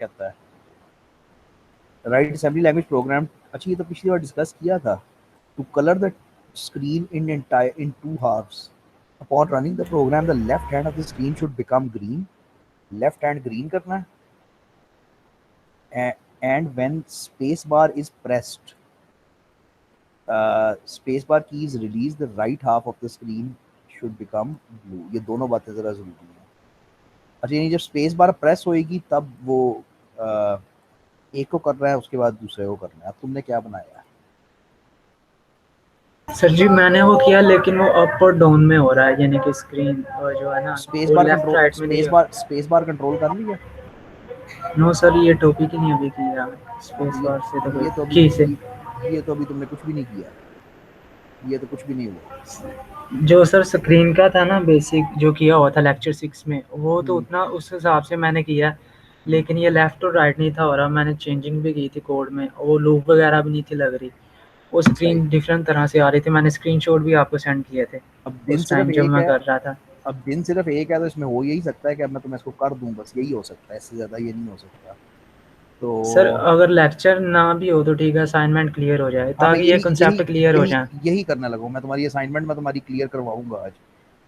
कहता है right assembly language program. अच्छा ये तो पिछली बार डिस्कस किया था। To colour the screen in two halves. Upon running the program, the left hand of the screen should become green. Left hand green करना है, and when space bar is pressed, space bar key is released, the right half of the screen should become blue. ये दोनों बातें जरा जरूरी हैं। अच्छा यानी जब स्पेस बार प्रेस होएगी तब वो एक को कर रहा है, उसके बाद दूसरे को करना है। अब तुमने क्या बनाया? सर जी मैंने वो किया, लेकिन वो अप और डाउन में हो रहा है, यानी कि स्क्रीन जो है ना स्पेस वो बार लेफ्ट कंट्रोल, राइट में नहीं हो। स्पेस बार कंट्रोल कर लिया? नो सर, ये टॉपिक ही नहीं अभी किया स्पेस ये बार से, तो ये तो अभी की से ये तो अभी तुमने कुछ भी नहीं किया। ये तो कुछ भी नहीं हुआ। जो सर स्क्रीन का था ना बेसिक जो किया हुआ था लेक्चर 6 में, वो तो हम्म, उतना उस हिसाब से मैंने किया, हम्म। लेकिन ये लेफ्ट और राइट नहीं था हो रहा। मैंने चेंजिंग भी की थी कोड में, वो लूप वगैरह भी नहीं थी लग रही, वो भाई स्क्रीन डिफरेंट तरह से आ रही थी। मैंने स्क्रीनशॉट भी आपको सेंड किए थे अब दिन उस सिर्फ टाइम जब एक मैं है। कर रहा था। अब दिन सिर्फ एक है तो इसमें हो यही सकता है कि अब मैं तुम्हें इसको कर दूं, बस यही हो सकता है, इससे ज्यादा ये नहीं हो सकता। सर तो अगर लेक्चर ना भी हो तो ठीक है, असाइनमेंट क्लियर हो जाए हाँ, मैं ताकि ये यही कंसेप्ट यही क्लियर हो यही जाए। यही करने लगा हूं। मैं तुम्हारी असाइनमेंट में तुम्हारी क्लियर करवाऊंगा आज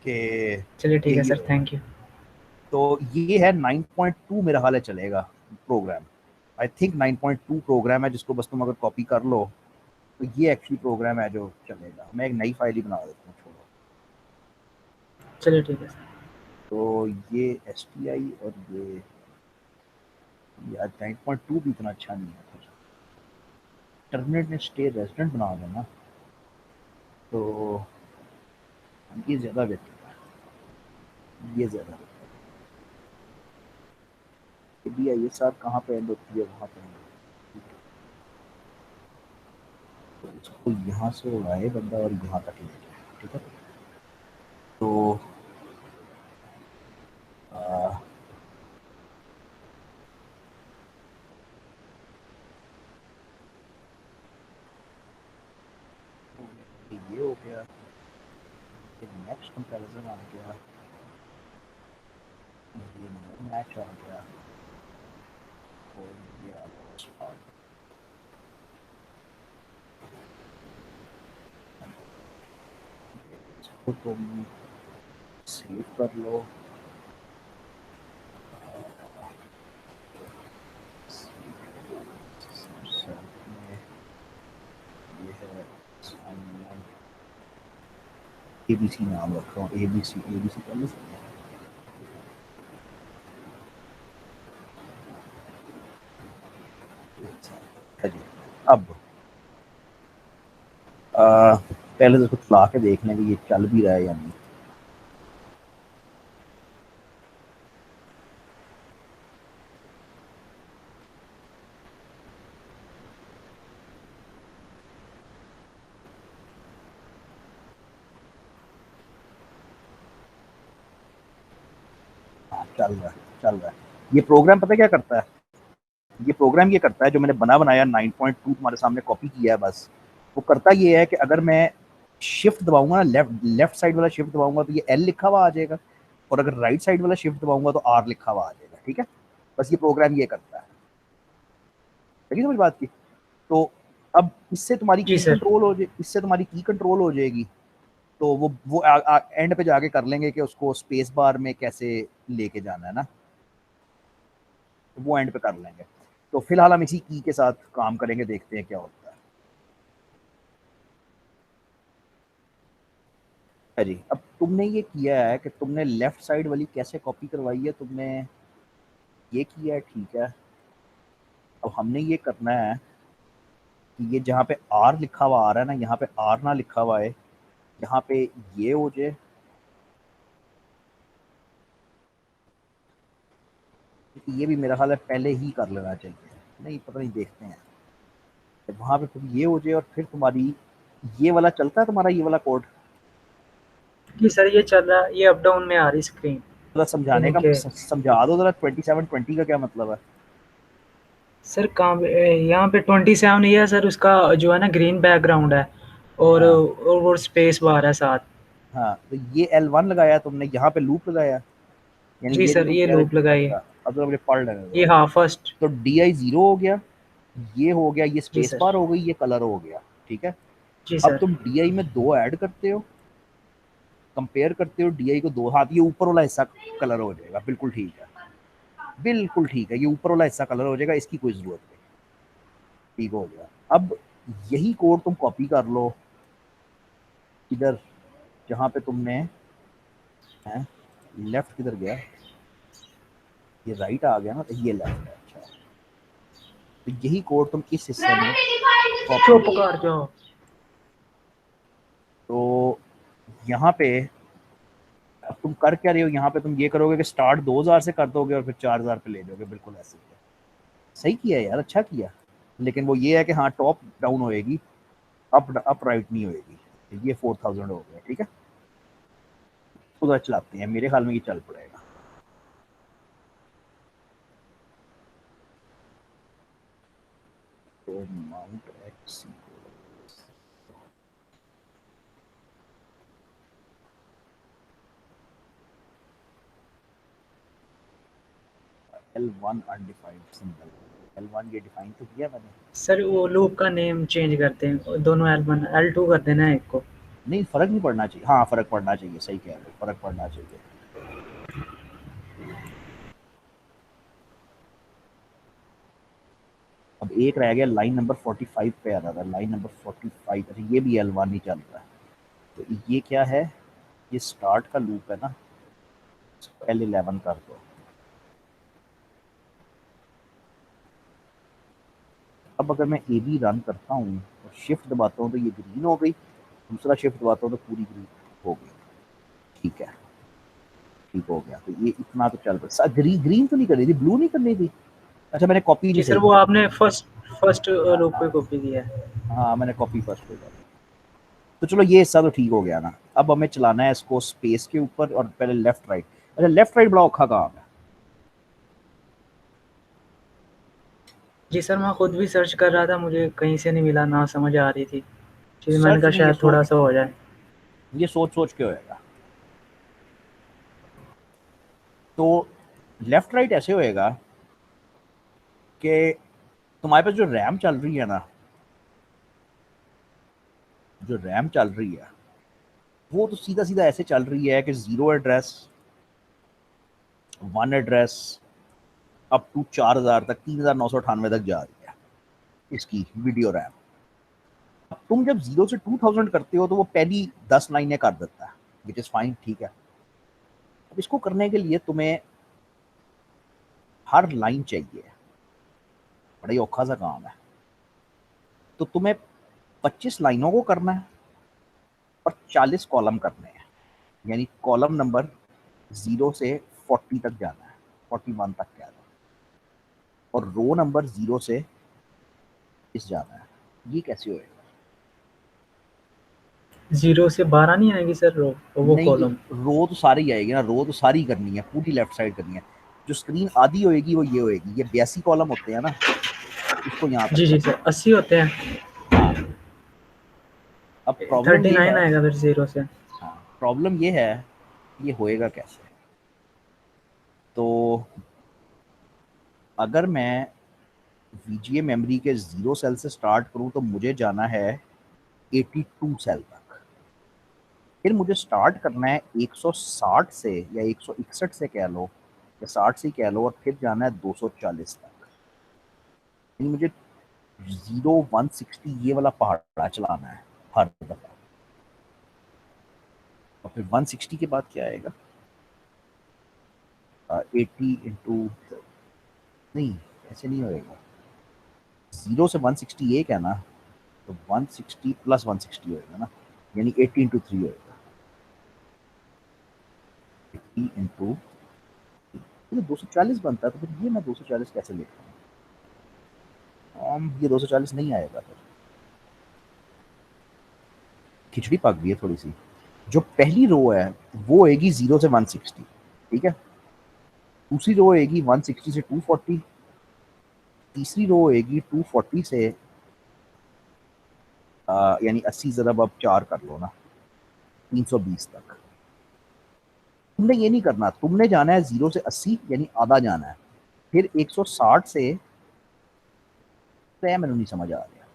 कि चलिए ठीक है यही सर, होगा। Thank you. तो ये है 9.2 मेरा हाल है चलेगा प्रोग्राम। आई थिंक 9.2 प्रोग्राम है जिसको बस तुम अगर कॉपी कर लो तो ये एक्चुअली प्रोग्राम है जो चलेगा। मैं एक नई फाइल ही बना देता हूँ, छोड़ो। चलिए ठीक है सर। तो ये एस टी आई और ये आज 9.2 भी इतना अच्छा नहीं है। फिर टर्मिनेट ने स्टे रेजिडेंट बना देना तो ये ज़्यादा बेहतर है। ये ज़्यादा बेहतर है। बी आई एस आर कहाँ पे एंड होती है, वहाँ पे एंड होती है। तो इसको यहाँ से उड़ाए बंदा और यहाँ तक ले जाए, ठीक है। तो ये हो गया। नेक्स्ट कंपैरिजन आ गया, ये मैच आ गया और ये आ गया। इसको तुम सेव कर लो। ये है ABC नाम रख रहा हूँ, ABC पहले से है जी। अब पहले तो इसको चला के देख लें कि ये चल भी रहा है या नहीं। हाँ, चल रहा है, चल रहा है। ये प्रोग्राम पता है क्या करता है? ये प्रोग्राम ये करता है जो मैंने बनाया 9.2 तुम्हारे सामने कॉपी किया है बस। वो करता ये है कि अगर मैं शिफ्ट दबाऊंगा ना, लेफ्ट साइड वाला शिफ्ट दबाऊंगा तो ये एल लिखा हुआ आ जाएगा, और अगर राइट साइड वाला शिफ्ट दबाऊंगा तो आर लिखा हुआ आ जाएगा, ठीक है। बस ये प्रोग्राम ये करता है, लगी समझ बात की? तो अब इससे तुम्हारी जी की सर। कंट्रोल हो जाए, इससे तुम्हारी की कंट्रोल हो जाएगी। तो वो एंड पे जाके कर लेंगे कि उसको स्पेस बार में कैसे लेके जाना है ना, तो वो एंड पे कर लेंगे। तो फिलहाल हम इसी की के साथ काम करेंगे, देखते हैं क्या होता है। है जी। अब तुमने ये किया है कि तुमने लेफ्ट साइड वाली कैसे कॉपी करवाई है, तुमने ये किया है, ठीक है। अब हमने ये करना है कि ये जहाँ पे आर लिखा हुआ आ रहा है ना, यहाँ पे आर ना लिखा हुआ है, यहाँ पे ये हो जाए। ये भी मेरा ख्याल है पहले ही कर लेना चाहिए, नहीं पता नहीं, देखते हैं। वहां पे फिर ये हो जाए और फिर तुम्हारी ये वाला चलता है, तुम्हारा ये वाला कोड। जी सर, ये चल रहा है, ये अप डाउन में आ रही स्क्रीन, थोड़ा समझाने यानी का कि समझा दो जरा, 2720 का क्या मतलब है? सर काम यहाँ पे 27 ही है सर, उसका जो है ना ग्रीन बैकग्राउंड है, हाँ और वो स्पेस बार है साथ। हाँ, तो ये L1 लगाया तुमने, यहाँ पे लूप लगाया, यानी जी ये जो सर, तुम ये कह रहे। लूप लगाइए। अच्छा, अब तो मुझे पढ़ लेने ये दो। हाँ फर्स्ट। तो DI 0 हो गया, ये हो गया, ये जी स्पेस सर। बार हो गई, ये कलर हो गया, ठीक है। जी अब सर। तुम DI में 2 ऐड करते हो, कंपेयर करते हो DI को 2, हाथ ये ऊपर वाला हिस्सा कलर हो जाएगा, बिल्कुल ठीक है, बिल्कुल ठीक है, ये ऊपर वाला हिस्सा कलर हो जाएगा, इसकी कोई जरूरत नहीं, ठीक हो गया। अब यही कोड तुम कॉपी कर लो इधर, जहां पे तुमने है, लेफ्ट किधर गया, ये राइट आ गया ना, तो ये लेफ्ट है, अच्छा। तो यही कोड तुम इस हिस्से में कॉपी चुप कर, कर जाओ। तो यहाँ पे अब तुम कर क्या रहे हो, यहाँ पे तुम ये करोगे कि स्टार्ट 2000 से कर दोगे और फिर 4000 पे ले जाओगे, बिल्कुल ऐसे ही है। सही किया यार, अच्छा किया। लेकिन वो ये है कि हाँ टॉप डाउन होएगी, अप राइट नहीं होएगी। ये 4000 हो गया, ठीक है। उधर चलाते हैं, मेरे ख्याल में ये चल पड़ेगा। तो mount x L1 undefined symbol, L1 ये डिफाइन तो किया मैंने। सर वो लूप का नेम चेंज करते हैं दोनों, L1 L2 कर देना है एक को। नहीं फर्क नहीं पड़ना चाहिए, हाँ फर्क पड़ना चाहिए, सही कह रहे हो, फर्क पड़ना चाहिए। अब एक रह गया लाइन नंबर 45 पे आ रहा था, लाइन नंबर 45, अच्छा ये भी L1 ही चल रहा है। तो ये क्या है, ये स्टार्ट का लूप है ना, L11 कर दो। अब अगर मैं ए बी रन करता हूँ और शिफ्ट दबाता हूँ तो ये ग्रीन हो गई, दूसरा शिफ्ट दबाता हूँ तो पूरी ग्रीन हो गई, ठीक है, ठीक हो गया। तो ये इतना तो चल रहा है, ग्रीन तो नहीं करनी थी, ब्लू नहीं करनी थी, अच्छा मैंने कॉपी नहीं जी सर, सही वो की। आपने फर्स्ट फर्स्ट हाँ लूप हाँ पे कॉपी किया है। हाँ, मैंने कॉपी फर्स्ट पे करी। तो चलो ये हिस्सा तो ठीक हो गया ना। अब हमें चलाना है इसको स्पेस के ऊपर और पहले लेफ्ट राइट। अच्छा लेफ्ट राइट बड़ा औखा काम है। जी सर, मैं खुद भी सर्च कर रहा था, मुझे कहीं से नहीं मिला, ना समझ आ रही थी चीज़, मैंने सर्च कहा नहीं, शायद थोड़ा सा हो जाए। ये सोच सोच के होएगा। तो लेफ्ट राइट ऐसे होएगा कि तुम्हारे पास जो रैम चल रही है ना, जो रैम चल रही है वो तो सीधा सीधा ऐसे चल रही है कि 0 एड्रेस, 1 एड्रेस, अप टू 4000 तक, 3998 तक जा रही है इसकी वीडियो रैम। अब तुम जब 0 से 2000 करते हो तो वो पहली 10 लाइनें कर देता है, विच इज फाइन, ठीक है। अब इसको करने के लिए तुम्हें हर लाइन चाहिए, बड़ा ही औखा सा काम है। तो तुम्हें 25 लाइनों को करना है और 40 कॉलम करने हैं, यानी कॉलम नंबर 0 से 40 तक जाना है, 41 तक जाना है, और रो नंबर 0 से इस जाना है। ये कैसे होएगा? 0 से 12 नहीं आएगी सर वो नहीं, कॉलम? रो तो सारी आएगी ना, रो तो सारी करनी है, पूरी लेफ्ट साइड करनी है। जो स्क्रीन आधी होएगी वो ये होएगी, ये 82 कॉलम होते हैं ना, इसको यहाँ तक जी जी करना सर, 80 होते हैं। है। हाँ, अब प्रॉब्लम ये 39 है, आएगा फिर 0 से। हाँ प्रॉब्लम ये है, ये होएगा कैसे। तो अगर मैं VGA मेमोरी के 0 सेल से स्टार्ट करूं तो मुझे जाना है 82 सेल तक, फिर मुझे स्टार्ट करना है 160 से या 161 से कह लो, या 60 से कह लो, और फिर जाना है 240 तक। यानी मुझे 0 160 ये वाला पहाड़ा चलाना है हर दफा। और फिर 160 के बाद क्या आएगा, 80 इंटू, नहीं ऐसे नहीं होएगा, 0 से 160 एक है ना, तो 160 प्लस 160 होएगा ना, यानी 80 इंटू 3 होएगा, 80 इंटू 240 बनता है। तो फिर ये मैं 240 कैसे लिखता हूँ, ये 240 नहीं आएगा, फिर खिचड़ी पक गई है थोड़ी सी। जो पहली रो है वो होएगी 0 से 160, ठीक है। दूसरी रो होएगी 160 से 240, तीसरी रो होएगी 240 से यानी 80 ज़रब अब 4 कर लो ना, 320 तक। तुमने ये नहीं करना, तुमने जाना है 0 से 80 यानी आधा जाना है, फिर 160 से मैंने नहीं समझ आ गया,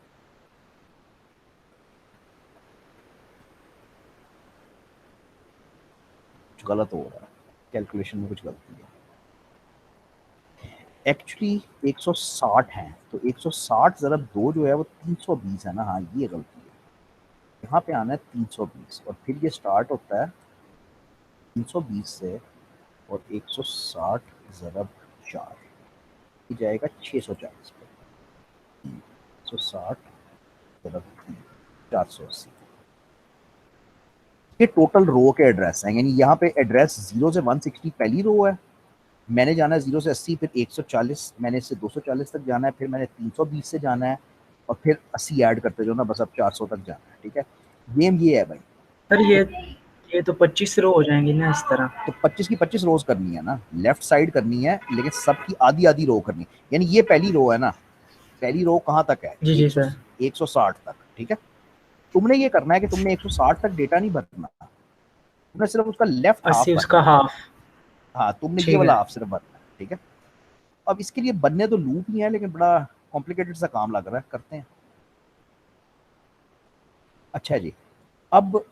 कुछ गलत हो रहा है, कैलकुलेशन में कुछ गलती है। एक्चुअली 160 है, तो 160 ज़रब 2 जो है वो 320 है ना। हाँ, ये गलती है। यहाँ पे आना है 320 और फिर ये स्टार्ट होता है 320 से और 160 ज़रब 4 ये जाएगा 640 पे। 160 ज़रब 480 ये टोटल रो के एड्रेस हैं। यानी यहाँ पे एड्रेस 0 से 160 पहली रो है, मैंने जाना है 0 से 80, फिर 140, मैंने इससे 240 तक जाना है, फिर मैंने 320 से जाना है और फिर 80 ऐड करते जाओ ना, बस अब 400 तक जाना है। ठीक है, गेम ये है भाई। सर ये तो 25 रो हो जाएंगी ना इस तरह। तो 25 की 25 रोज करनी है ना, लेफ्ट साइड करनी है, लेकिन सबकी आधी आधी रो करनी है। यानी ये पहली रो है ना, पहली रो कहाँ तक है? जी जी सर। 160 तक। ठीक है, तुमने ये करना है कि तुमने 160 तक डेटा नहीं भरना, तुमने सिर्फ उसका लेफ्ट हाफ 80 उसका भरना है। हाफ। हाँ, तुमने ये ठीक वाला है। हाफ सिर्फ भरना है। ठीक है, अब इसके लिए बनने तो लूप ही है, लेकिन बड़ा कॉम्प्लिकेटेड सा काम लग रहा है, करते हैं। अच्छा जी, अब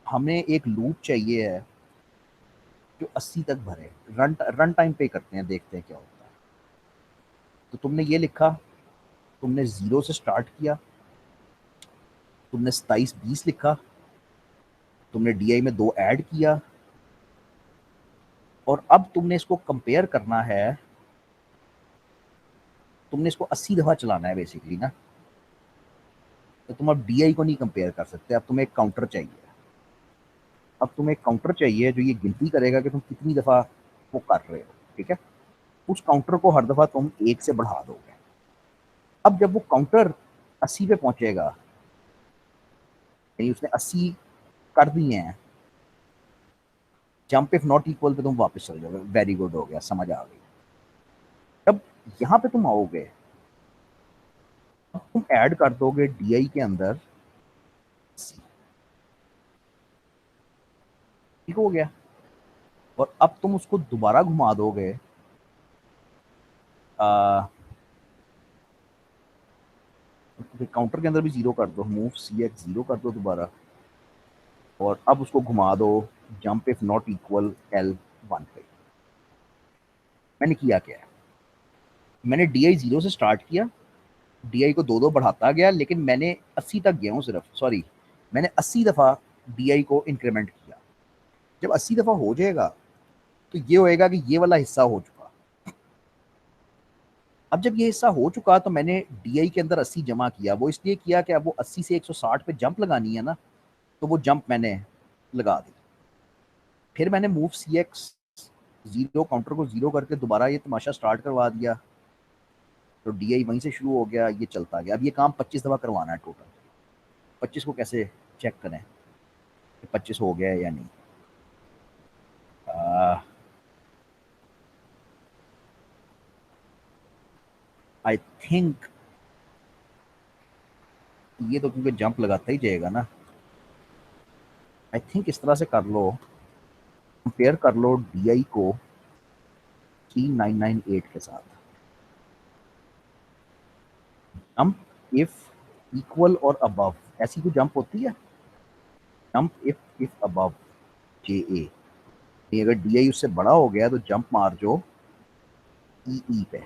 हमें एक लूप चाहिए है जो 80 तक भरे। रन टाइम पे करते हैं, देखते हैं क्या होता है। तो तुमने ये लिखा, तुमने 0 से स्टार्ट किया, तुमने 27 20 लिखा, तुमने DI में 2 ऐड किया और अब तुमने इसको कंपेयर करना है, तुमने इसको 80 दफा चलाना है बेसिकली ना। तो तुम अब DI को नहीं कंपेयर कर सकते, अब तुम्हें एक काउंटर चाहिए। अब तुम्हें एक काउंटर चाहिए जो ये गिनती करेगा कि तुम कितनी दफा वो कर रहे हो। ठीक है, उस काउंटर को हर दफा तुम 1 से बढ़ा दोगे। अब जब वो काउंटर 80 पे पहुंचेगा, यानी उसने 80 कर दिए हैं, jump if not equal pay तुम वापस चले जाओगे। वेरी गुड, हो गया, समझ आ गई। अब यहाँ पे तुम आओगे, अब तुम ऐड कर दोगे DI के अंदर 80। ठीक हो गया, और अब तुम उसको दोबारा घुमा दोगे, काउंटर के अंदर भी 0 कर दो, मूव CX 0 कर दो दोबारा, और अब उसको घुमा दो jump if not equal L1 पे। मैंने किया क्या है, मैंने DI 0 से स्टार्ट किया, DI को 2 2 बढ़ाता गया, लेकिन मैंने 80 तक गया हूँ सिर्फ, सॉरी, मैंने 80 दफा DI को इंक्रीमेंट किया। जब 80 दफा हो जाएगा तो ये होएगा कि ये वाला हिस्सा हो चुका। अब जब ये हिस्सा हो चुका तो मैंने DI के अंदर 80 जमा किया। वो इसलिए किया कि अब वो 80 से 160 पे जंप लगानी है ना, तो वो जंप मैंने लगा दी। फिर मैंने मूव CX 0 काउंटर को 0 करके दोबारा ये तमाशा स्टार्ट करवा दिया, तो DI वहीं से शुरू हो गया, ये चलता गया। अब ये काम 25 दफा करवाना है टोटल। 25 को कैसे चेक करें कि 25 हो गया है या नहीं? आई थिंक ये तो क्योंकि जंप लगाता ही जाएगा ना, आई थिंक इस तरह से कर लो, कंपेयर कर लो DI को 3998 के साथ। जंप इफ इक्वल और अबव, ऐसी कोई जंप होती है? जंप इफ अबव JA, अगर DI उससे बड़ा हो गया तो जंप मार जो EE पे,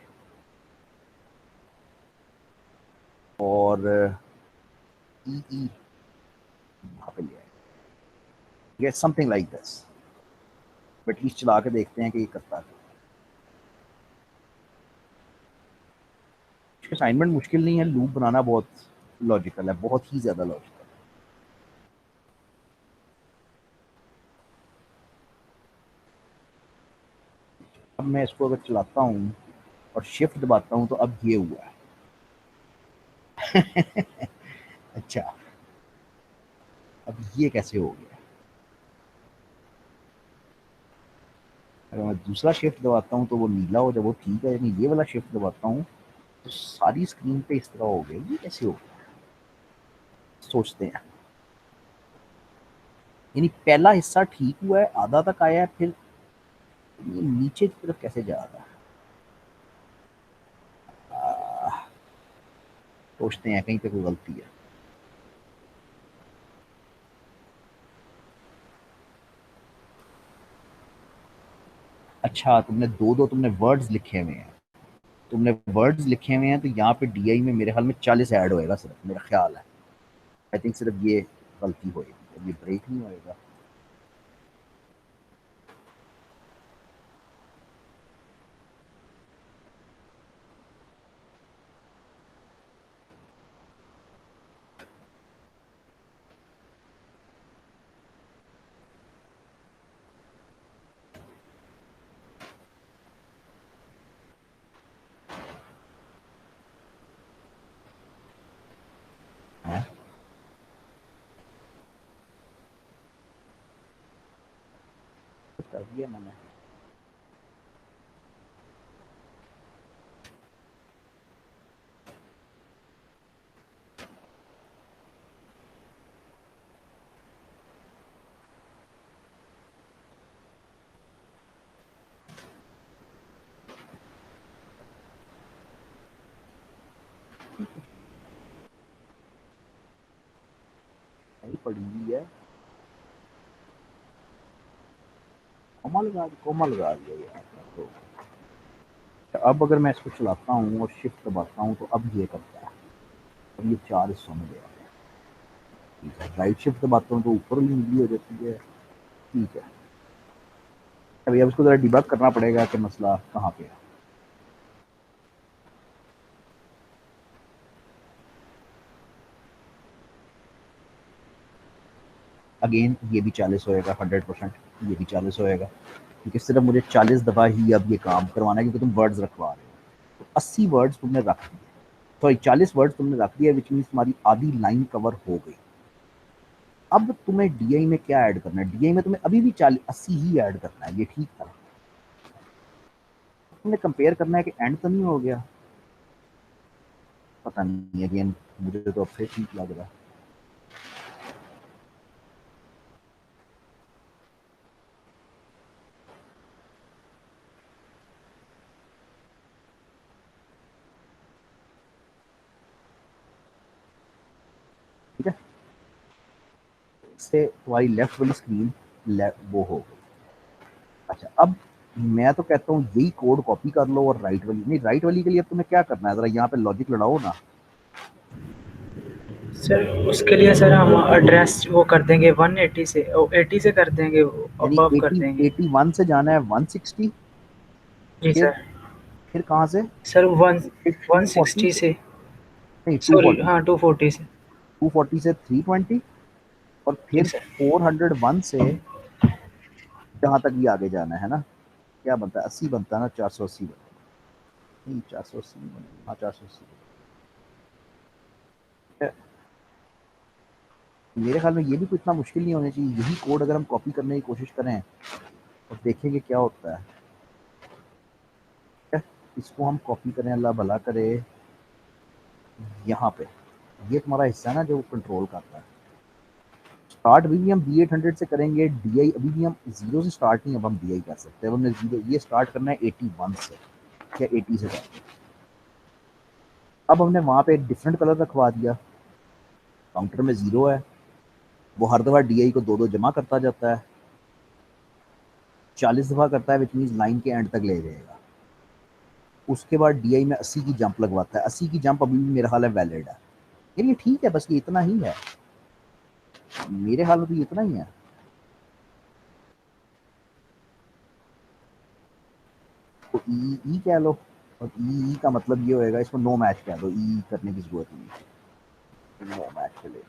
और EE वहां पे ले आए, something like this. But least चला के देखते हैं कि ये करता है। असाइनमेंट मुश्किल नहीं है, लूप बनाना बहुत लॉजिकल है, बहुत ही ज्यादा लॉजिकल। अब मैं इसको अगर चलाता हूँ और शिफ्ट दबाता हूँ तो अब ये हुआ है। अच्छा, अब ये कैसे हो गया? अगर मैं दूसरा शिफ्ट दबाता हूँ तो वो नीला हो जाए, वो ठीक है। यानी ये वाला शिफ्ट दबाता हूँ तो सारी स्क्रीन पे इस तरह हो गया, ये कैसे हो गया? सोचते हैं। यानी पहला हिस्सा ठीक हुआ है, आधा तक आया है, फिर ये नीचे की तरफ कैसे जा रहा है? सोचते हैं कहीं पे कोई गलती है। अच्छा तुमने वर्ड्स लिखे हुए हैं, तो यहाँ पे डीआई में मेरे ख्याल में 40 ऐड होएगा सिर्फ, मेरा ख्याल है। आई थिंक सिर्फ ये गलती होएगी, ये ब्रेक नहीं होएगा। हाँ, तो कर दिया मैंने। नहीं पड़ी हुई है, कोमा लगा दिया यार। तो अब अगर मैं इसको चलाता हूँ और शिफ्ट दबाता हूँ तो अब ये करता है, अब ये 4 हिस्सों में गया। ठीक है, राइट शिफ्ट दबाता हूँ तो ऊपर नीली हो जाती है। ठीक है, अभी अब इसको जरा डिबग करना पड़ेगा कि मसला कहाँ पे है। अगेन ये भी 40 होएगा 100%, ये भी 40 होएगा, क्योंकि सिर्फ मुझे 40 दफ़ा ही अब ये काम करवाना है, क्योंकि तुम वर्ड्स रखवा रहे हो। तो 80 वर्ड्स तुमने रख दिए, सॉरी 40 वर्ड्स तुमने रख दिया, विच मीन्स तुम्हारी आधी लाइन कवर हो गई। अब तुम्हें डीआई में क्या ऐड करना है? डीआई में तुम्हें अभी भी 40 80 ही ऐड करना है, ये ठीक था। तुमने कंपेयर करना है कि एंड तो नहीं हो गया, पता नहीं, अगेन मुझे तो अब फिर ठीक लग रहा है। ठीक है, इससे तुम्हारी लेफ्ट वाली स्क्रीन वो हो गई। अच्छा, अब मैं तो कहता हूँ यही कोड कॉपी कर लो और राइट वाली नहीं, राइट वाली के लिए अब तुम्हें क्या करना है, जरा यहाँ पे लॉजिक लड़ाओ ना। सर उसके लिए सर हम एड्रेस वो कर देंगे 180 से 80 से कर देंगे, यानी अबव कर 80 देंगे। 81 से जाना है 160, जी फिर सर। फिर कहाँ से? सर वन फिर 240 160 से, से, नहीं सॉरी 240 हाँ 240 से। 240 से 320, और जी फिर सर। 401 से जहाँ तक भी आगे जाना है ना। क्या बनता है? 80 बनता है ना, 480 बनता है, नहीं 480 बनता, हाँ 480। मेरे ख्याल में ये भी कोई इतना मुश्किल नहीं होना चाहिए। यही कोड अगर हम कॉपी करने की कोशिश करें और देखेंगे क्या होता है। इसको हम कॉपी करें, अल्लाह भला करे, यहाँ पे ये तुम्हारा हिस्सा है ना जो कंट्रोल करता है। स्टार्ट अभी भी हम B800 से करेंगे, डीआई अभी भी हम जीरो से स्टार्ट नहीं, अब हम डीआई कर सकते हैं। हमने जीरो ये स्टार्ट करना है 81 से या 80 से करना है। अब हमने वहाँ पे एक डिफरेंट कलर रखवा दिया, काउंटर में जीरो है, वो हर दफ़ा डीआई को दो दो जमा करता जाता है, 40 दफ़ा करता है, विच मीन्स लाइन के एंड तक ले जाएगा। उसके बाद डीआई में 80 की जंप लगवाता है। 80 की जंप अभी भी मेरा ख्याल है वैलिड है। यार ये ठीक है, बस ये इतना ही है, मेरे ख्याल में तो ये इतना ही है। तो ई कह लो, और ई का मतलब ये होएगा, इसको नो मैच कह दो, ई करने की जरूरत नहीं, नो मैच चले।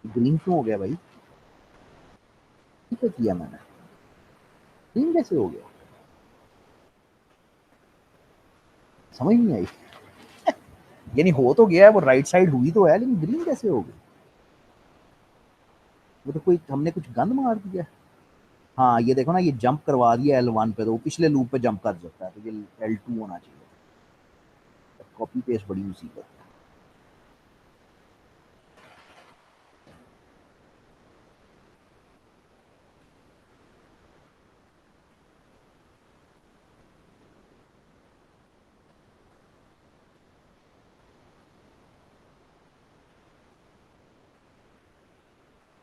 ग्रीन क्यों हो गया भाई? ठीक है किया मैंने, ग्रीन कैसे हो गया समझ नहीं आई। यानी हो तो गया है, वो राइट साइड हुई तो है, लेकिन ग्रीन कैसे हो गई? वो तो कोई हमने कुछ गंद मार दिया। हाँ ये देखो ना, ये जंप करवा दिया L1 पे, तो वो पिछले लूप पे जंप कर सकता है, तो ये L2 होना चाहिए। कॉपी पेस्ट बड़ी मुसीबत है।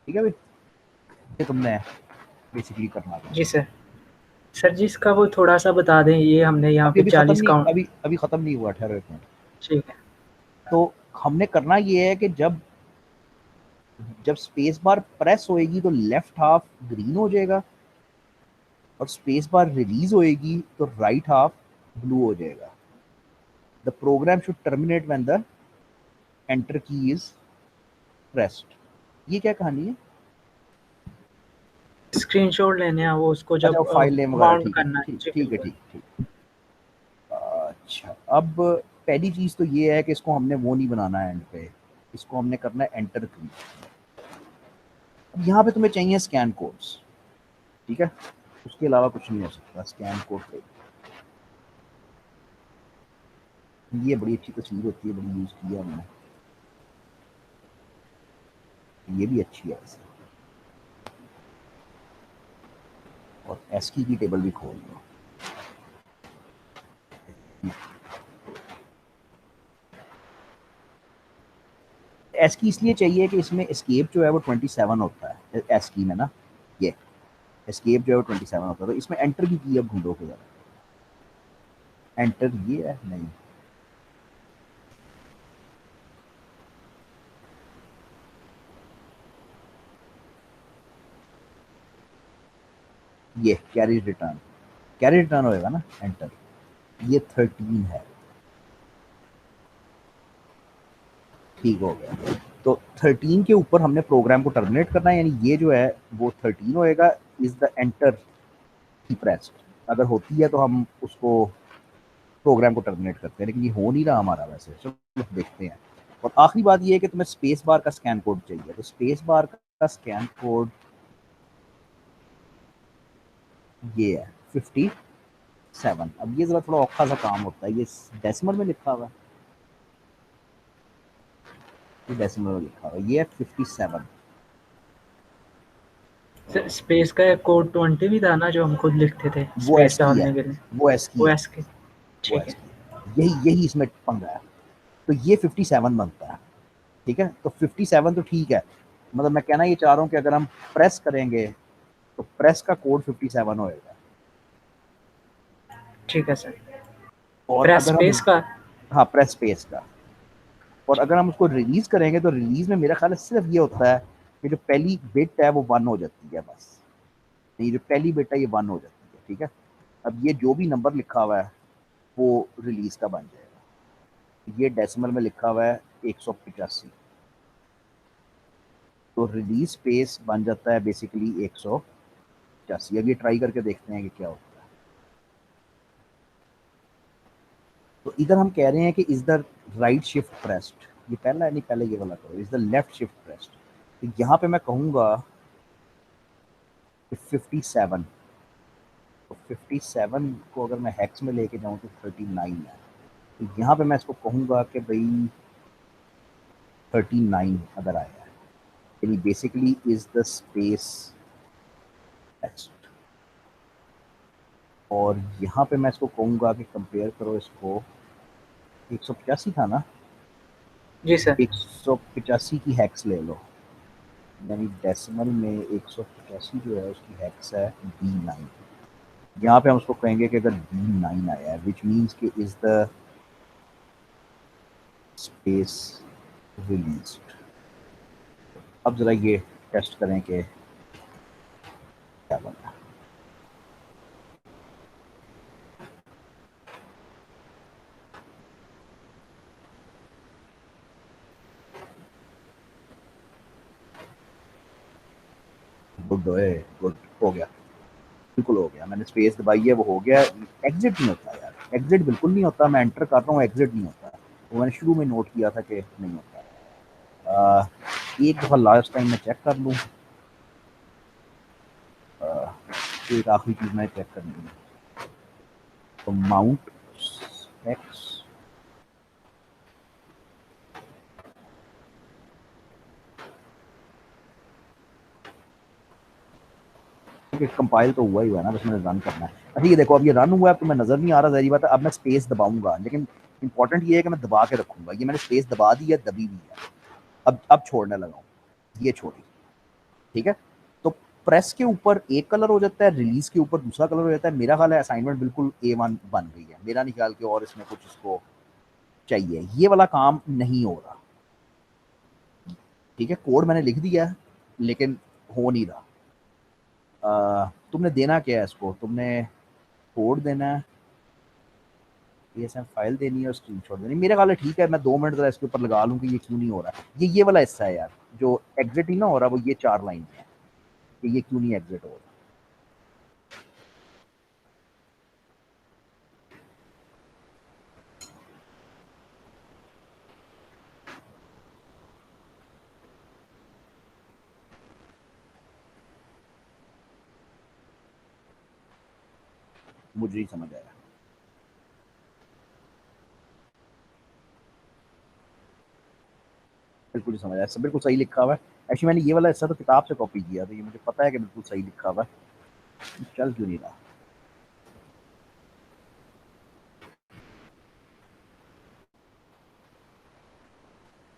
ठीक है भाई, ये तुमने बेसिकली करना था। जी सर। सर जी इसका वो थोड़ा सा बता दें, ये हमने यहाँ अभी पे अभी खत्म 40 नहीं, काउंट। अभी अभी खत्म नहीं हुआ, ठहरो एक मिनट। ठीक है। तो हमने करना ये है कि जब जब स्पेस बार प्रेस होएगी तो लेफ्ट हाफ ग्रीन हो जाएगा, और स्पेस बार रिलीज होएगी तो राइट हाफ ब्लू हो जाएगा। The programme should terminate when the enter की इज प्रेस्ड। ये क्या कहानी है? स्क्रीनशॉट लेने हैं वो, उसको अच्छा, जब वो फाइल नेम वगैरह, माउंट ठीक है करना है। ठीक जी ठीक है बिल्कुल। ठीक ठीक। अच्छा, अब पहली चीज तो ये है कि इसको हमने वो नहीं बनाना है एंड पे, इसको हमने करना है एंटर की। अब यहाँ पे तुम्हें चाहिए स्कैन कोड्स, ठीक है, उसके अलावा कुछ नहीं हो सकता। स्कैन कोड पे ये बड़ी अच्छी तस्वीर होती है, बड़ी यूज किया हमने, ये भी अच्छी है वैसे। और एसकी की टेबल भी खोल लो। एसकी इसलिए चाहिए कि इसमें एस्केप जो है वो 27 होता है एसकी में ना, ये एस्केप जो है वो 27 होता है। तो इसमें एंटर की अब ढूंढो के जरा, एंटर ये है नहीं, ये कैरी रिटर्न होएगा ना एंटर। ये 13 है, ठीक हो गया। तो 13 के ऊपर हमने प्रोग्राम को टर्मिनेट करना है, यानी ये जो है वो 13 होएगा, इज द एंटर की प्रेस्ड। अगर होती है तो हम उसको प्रोग्राम को टर्मिनेट करते हैं, लेकिन ये हो नहीं रहा हमारा वैसे। चलो देखते हैं। और आखिरी बात ये है कि तुम्हें स्पेस बार का स्कैन कोड चाहिए, तो स्पेस बार का स्कैन कोड ये है 57। अब ये जरा थोड़ा औखा सा काम होता है, ये डेसिमल में लिखा हुआ है, ये डेसिमल में लिखा हुआ है, ये है 57। सर स्पेस का एक कोड 20 भी था ना जो हम खुद लिखते थे वो स्पेस एस की है, डालने के लिए। वो एस की वो है, एस के। वो ठीक एस है। की, यही यही इसमें पंगा है। तो ये 57 बनता है, ठीक है। तो 57 तो ठीक है, मतलब मैं कहना ये चाह रहा हूँ कि अगर हम प्रेस करेंगे तो प्रेस का कोड 57 होएगा। ठीक है सर। और प्रेस अगर हम, स्पेस का। हाँ प्रेस स्पेस का, और अगर हम उसको रिलीज करेंगे तो रिलीज में मेरा ख्याल है सिर्फ ये होता है कि जो पहली बिट है वो 1 हो जाती है बस। नहीं, जो पहली बिट है ये 1 हो जाती है, ठीक है। अब ये जो भी नंबर लिखा हुआ है वो रिलीज का बन जाएगा। ये डेसिमल में लिखा हुआ है 185, तो रिलीज स्पेस बन जाता है बेसिकली 185। अब ये ट्राई करके देखते हैं कि क्या होता है। तो इधर हम कह रहे हैं कि is the right shift pressed, ये पहला है, नहीं पहले ये वाला करो, is the left shift pressed. तो यहाँ पे मैं कहूँगा 57, तो 57 को अगर मैं हेक्स में लेके जाऊँ तो 39 है। तो यहाँ पे मैं इसको कहूँगा कि भाई 39 अगर आया है, यानी basically is the space text. और यहाँ पे मैं इसको कहूँगा कि कंपेयर करो इसको, 185 था ना, जी सर। 185 की हेक्स ले लो, यानी डेसिमल में 185 जो है उसकी हेक्स है B9। यहाँ पे हम उसको कहेंगे कि अगर B9 आया है विच मीन्स कि इज द स्पेस रिलीज। अब जरा ये टेस्ट करें कि क्या बना। गुड गुड हो गया, बिल्कुल हो गया। मैंने स्पेस दबाई है, वो हो गया। एग्जिट नहीं होता यार, एग्जिट बिल्कुल नहीं होता। मैं एंटर कर रहा हूँ, एग्जिट नहीं होता। वो मैंने शुरू में नोट किया था कि नहीं होता। एक दफ़ा लास्ट टाइम मैं चेक कर लूँ। एक आखिरी चीज़ मैं चेक करनी है, तो माउंट एक्स कंपाइल तो हुआ ही हुआ है ना, बस मैंने रन करना है। अच्छा ये देखो, अब ये रन हुआ है तो मैं नज़र नहीं आ रहा, ज़ाहिर बात है। अब मैं स्पेस दबाऊंगा, लेकिन इंपॉर्टेंट ये है कि मैं दबा के रखूंगा। ये मैंने स्पेस दबा दी है, दबी हुई है, अब छोड़ने लगा हूँ, ये छोड़ी, ठीक है। तो प्रेस के ऊपर एक कलर हो जाता है, रिलीज के ऊपर दूसरा कलर हो जाता है। मेरा ख्याल है असाइनमेंट बिल्कुल A1 बन गई है, मेरा नहीं ख्याल कि और इसमें कुछ इसको चाहिए। ये वाला काम नहीं हो रहा, ठीक है। कोड मैंने लिख दिया है, लेकिन हो नहीं रहा। तुमने देना क्या है इसको, तुमने कोड देना है, ASM फाइल देनी है और स्क्रीनशॉट देनी है। मेरे ख्याल है ठीक है, मैं 2 मिनट जरा इसके ऊपर लगा लूँ कि ये क्यों नहीं हो रहा। ये वाला हिस्सा है यार, जो एग्जिट ही ना हो रहा, वो ये 4 लाइन है कि ये क्यों नहीं एग्जिट हो रहा। मुझे नहीं समझ आया, बिल्कुल नहीं समझ आया। सब बिल्कुल सही लिखा हुआ है। एक्चुअली मैंने ये वाला हिस्सा तो किताब से कॉपी किया, तो ये मुझे पता है कि बिल्कुल सही लिखा हुआ है। चल क्यों नहीं रहा,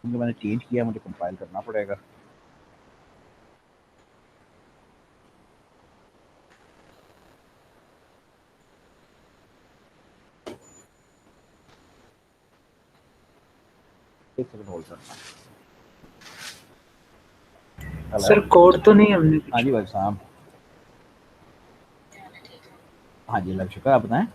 क्योंकि मैंने चेंज किया, मुझे कंपाइल करना पड़ेगा। एक सेकंड होल्ड करना। हेलो। सर कोड तो नहीं हमने हाँ कुछ। जी भाई साहब। हाँ जी, लग चुका है, आप बताएं।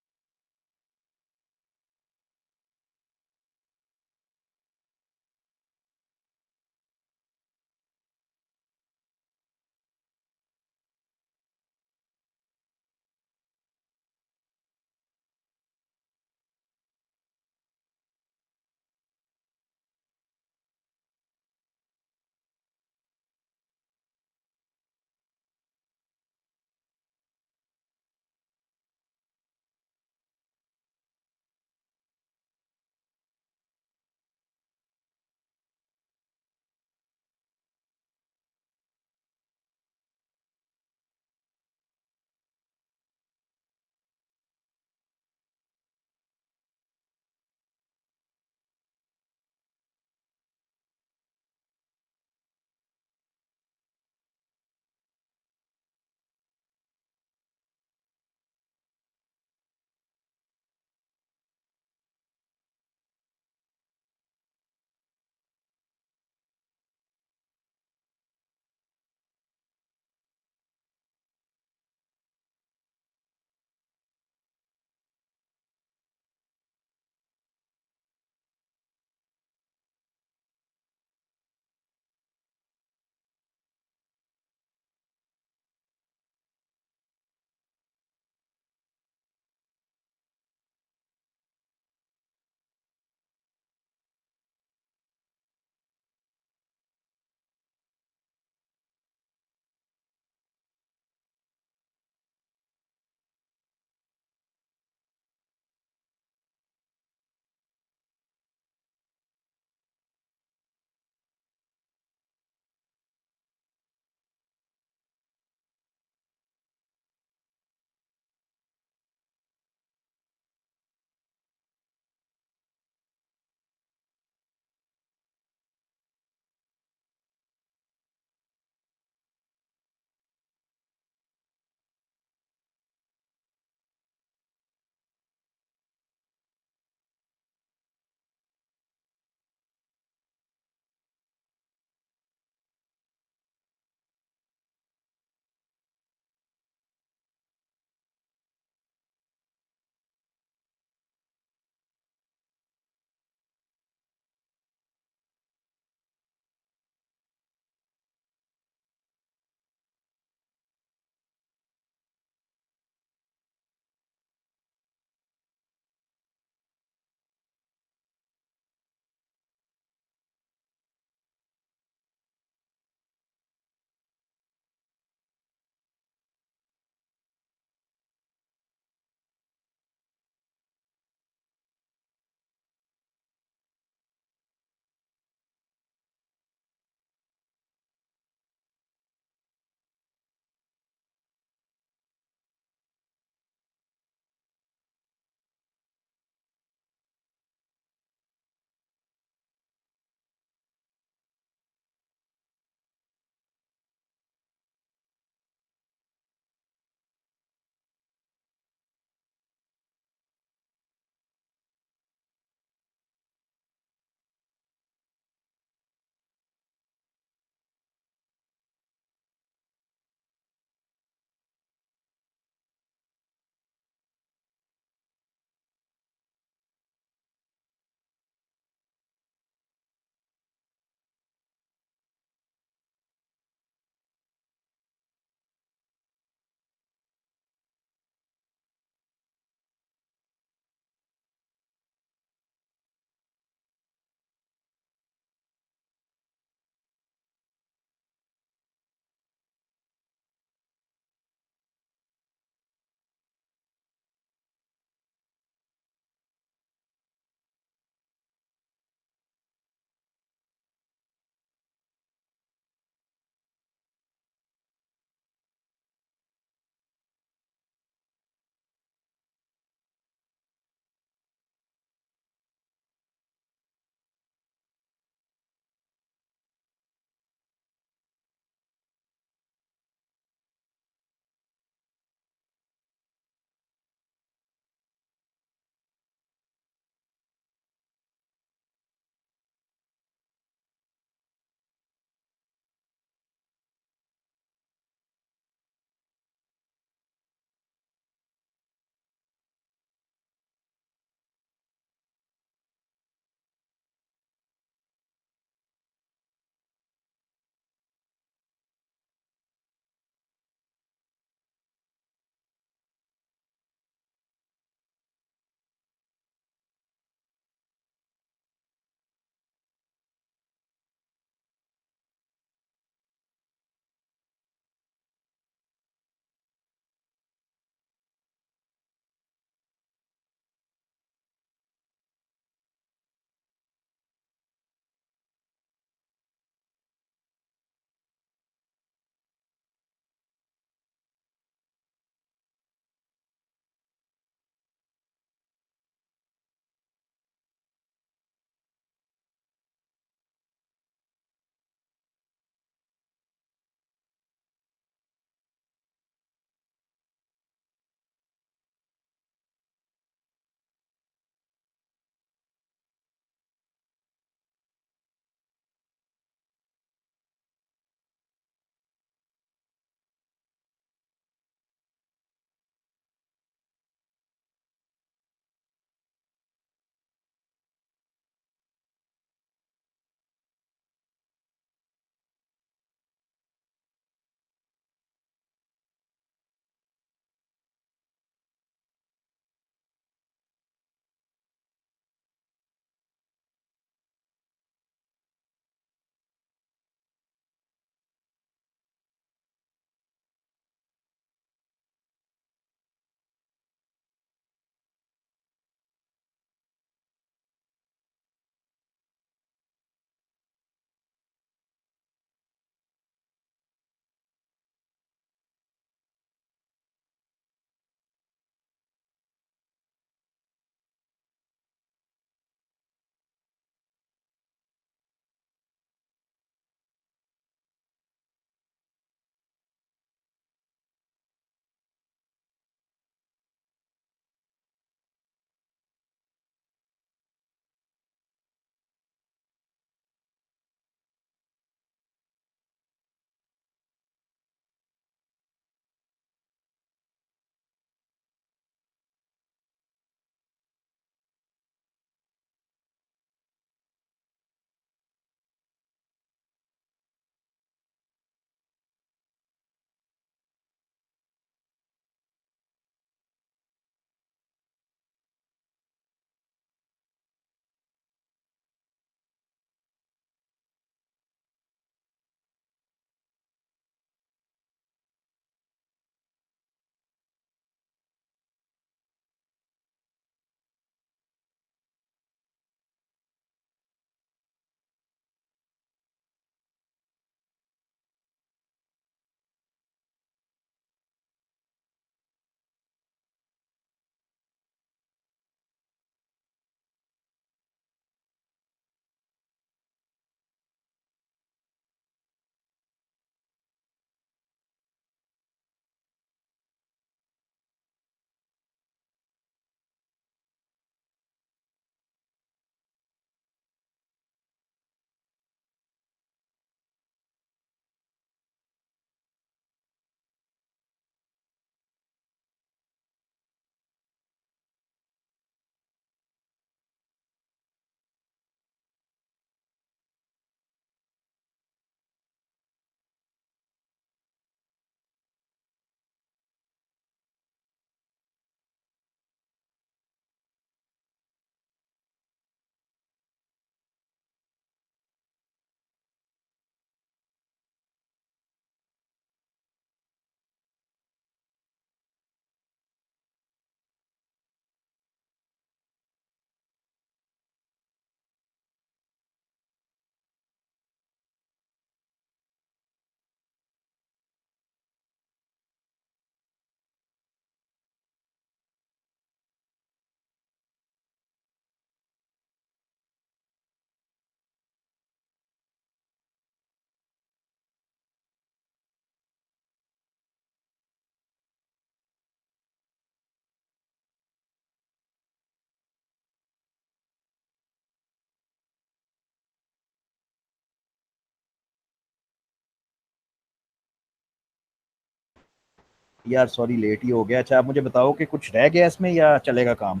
यार सॉरी लेट ही हो गया। अच्छा आप मुझे बताओ कि कुछ रह गया इसमें या चलेगा काम?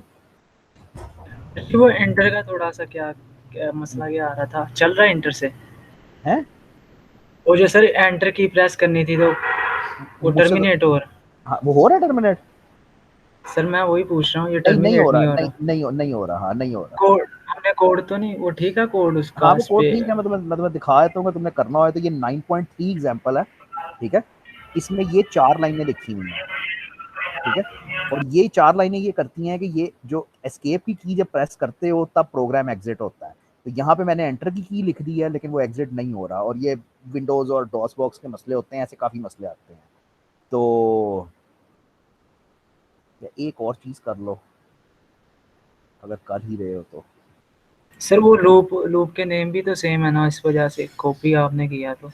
कि वो एंटर का थोड़ा सा क्या मसला क्या आ रहा था, चल रहा है एंटर से? है वो जो सर एंटर की प्रेस करनी थी तो वो मुझसे तो, टर्मिनेट हो रहा। हाँ वो हो रहा है टर्मिनेट। सर मैं वही पूछ रहा हूँ, ये नहीं नहीं हो टर्मिनेट रहा, नहीं हो रहा। नहीं हो रहा, हाँ नहीं हो रहा। कोड हमने कोड तो नहीं, वो ठीक है कोड हाँ उसका वो इस कोड पे? ठीक है, मैं तुम्हें दिखा देता हूँ। तुमने करना हो तो ये 9.3 एग्जाम्पल है, ठीक है। इसमें ये 4 लाइनें लिखी हुई हैं, ठीक है। और ये 4 लाइनें ये करती हैं कि ये जो एस्केप की जब प्रेस करते हो तब प्रोग्राम एग्जिट होता है। तो यहाँ पे मैंने एंटर की लिख दी है लेकिन वो एग्जिट नहीं हो रहा, और ये विंडोज और डॉस बॉक्स के मसले होते हैं, ऐसे काफी मसले आते हैं। तो एक और चीज कर लो अगर कर ही रहे हो तो। सर वो लूप लूप के नेम भी तो सेम है ना, इस वजह से कॉपी आपने किया तो।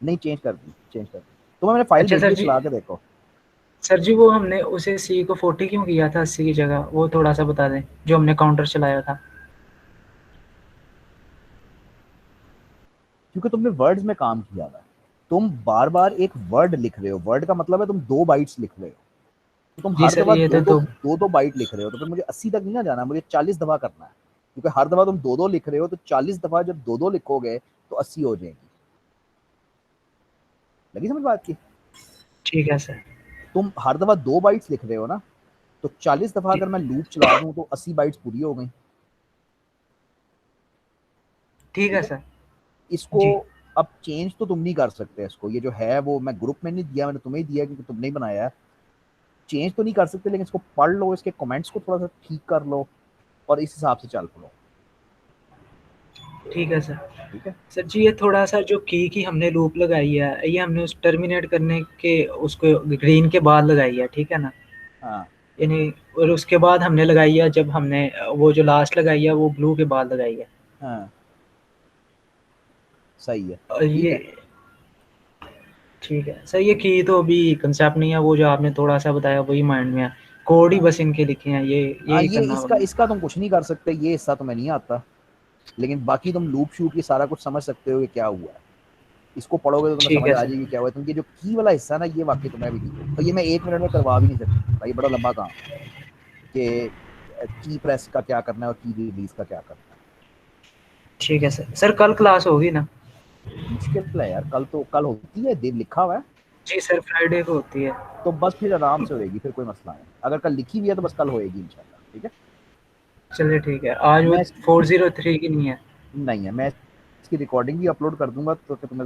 नहीं चेंज कर दी, चेंज कर दी। तुम्हें मैंने फाइल अच्छा भेजी सर है, जी, चला के देखो। सर जी वो हमने उसे सी को 40 क्यों किया था 80 की जगह, वो थोड़ा सा बता दें, जो हमने काउंटर चलाया था। क्योंकि तुमने वर्ड्स में काम किया हुआ है। तुम बार बार एक वर्ड लिख रहे हो, वर्ड का मतलब है तुम 2 बाइट्स लिख रहे हो। तो तुम जी हर सर दफा ये दो दो तो दो दो बाइट लिख रहे हो, तो फिर मुझे 80 तक नहीं ना जाना, मुझे 40 दफा करना है। क्योंकि हर दफा तुम 2 2 लिख रहे हो, तो 40 दफा जब 2 2 लिखोगे तो 80 हो जाएगी। लगी समझ बात की? ठीक है सर। तुम हर दफा 2 बाइट्स लिख रहे हो ना, तो 40 दफा जी अगर मैं लूप चला दूं तो 80 बाइट्स पूरी हो गई। ठीक है ठीक है। सर। इसको जी अब चेंज तो तुम नहीं कर सकते, इसको ये जो है वो मैं ग्रुप में नहीं दिया, मैंने तुम्हें ही दिया क्योंकि तुमने ही बनाया है। चेंज तो नहीं कर सकते, लेकिन इसको पढ़ लो, इसके कमेंट्स को थोड़ा सा ठीक कर लो और इस हिसाब से चल पड़ो। ठीक है सर। ठीक है। सर जी ये थोड़ा सा जो की हमने लूप लगाई है, ये हमने उस टर्मिनेट करने के उसको ग्रीन के बाद लगाई है, ठीक है ना? हाँ यानी और उसके बाद हमने लगाई है, जब हमने वो जो लास्ट लगाई है वो ब्लू के बाद लगाई है। हाँ सही है। और ठीक ये है। ठीक है सर, ये की तो अभी कंसेप्ट नहीं है, वो जो आपने थोड़ा सा बताया वही माइंड में है। कोड ही हाँ बस इनके लिखे हैं, ये हाँ यही ये करना इसका होगा। इसका तुम कुछ नहीं कर सकते, ये हिस्सा तुम्हें नहीं आता। लेकिन बाकी तुम लूप शूप ये सारा कुछ समझ सकते हो कि क्या हुआ है। इसको पढ़ोगे तो तुम्हें ठीक समझ है आ सर। जाएगी क्या हुआ है। तुम ये जो की वाला हिस्सा है ना, ये वाकई तुम्हें भी नहीं, और ये मैं 1 मिनट में करवा भी नहीं सकता भाई, बड़ा लंबा काम है कि की प्रेस का क्या करना है और की रिलीज का क्या करना है। ठीक है सर। सर कल क्लास होगी ना? मुश्किल है यार, कल तो कल होती है, दिन लिखा हुआ है। जी सर फ्राइडे को होती है। तो बस फिर आराम से होएगी, फिर कोई मसला नहीं। अगर कल लिखी हुई है तो बस कल होएगी इंशाल्लाह, ठीक है। चलिए ठीक है, आज वो मैं 403 की नहीं है। नहीं है, मैं इसकी रिकॉर्डिंग भी अपलोड कर दूंगा तो कि तुम्हें